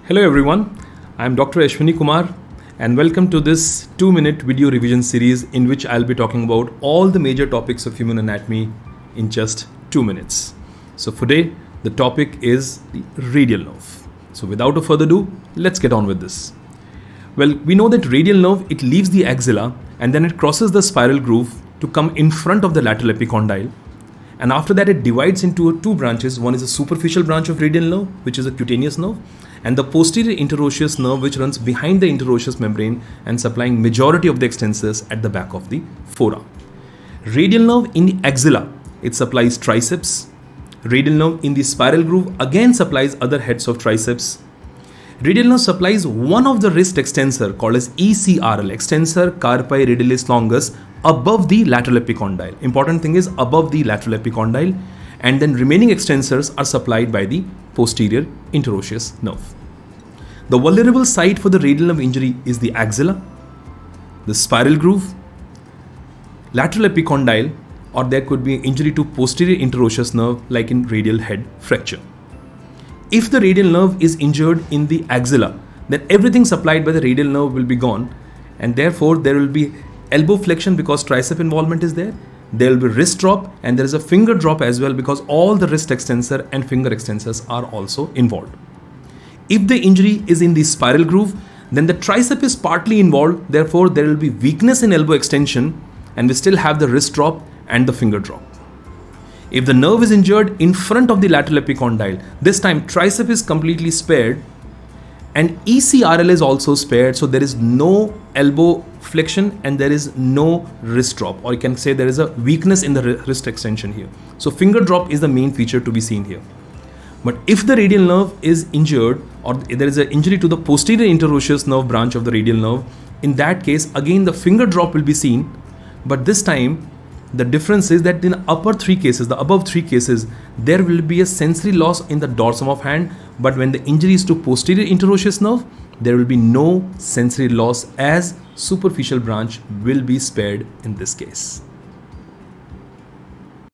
Hello everyone, I am Dr. Ashwini Kumar and welcome to this 2-minute video revision series in which I'll be talking about all the major topics of human anatomy in just 2 minutes. So today the topic is the radial nerve. So without a further ado, let's get on with this. Well, we know that radial nerve, it leaves the axilla and then it crosses the spiral groove to come in front of the lateral epicondyle. And after that it divides into two branches. One is a superficial branch of radial nerve, which is a cutaneous nerve, and the posterior interosseous nerve, which runs behind the interosseous membrane and supplying majority of the extensors at the back of the forearm. Radial nerve in the axilla, it supplies triceps. Radial nerve in the spiral groove again supplies other heads of triceps. Radial nerve supplies one of the wrist extensor called as ECRL, extensor carpi radialis longus, above the lateral epicondyle. Important thing is above the lateral epicondyle, and then remaining extensors are supplied by the posterior interosseous nerve. The vulnerable site for the radial nerve injury is the axilla, the spiral groove, lateral epicondyle, or there could be injury to posterior interosseous nerve like in radial head fracture. If the radial nerve is injured in the axilla, then everything supplied by the radial nerve will be gone, and therefore there will be elbow flexion because tricep involvement is there. There will be wrist drop and there is a finger drop as well because all the wrist extensor and finger extensors are also involved. If the injury is in the spiral groove, then the tricep is partly involved, therefore there will be weakness in elbow extension and we still have the wrist drop and the finger drop. If the nerve is injured in front of the lateral epicondyle, this time tricep is completely spared and ECRL is also spared, so there is no elbow flexion and there is no wrist drop, or you can say there is a weakness in the wrist extension here. So finger drop is the main feature to be seen here. But if the radial nerve is injured or there is an injury to the posterior interosseous nerve branch of the radial nerve, in that case again the finger drop will be seen, but this time the difference is that in the above three cases, there will be a sensory loss in the dorsum of hand, but when the injury is to posterior interosseous nerve, there will be no sensory loss as superficial branch will be spared in this case.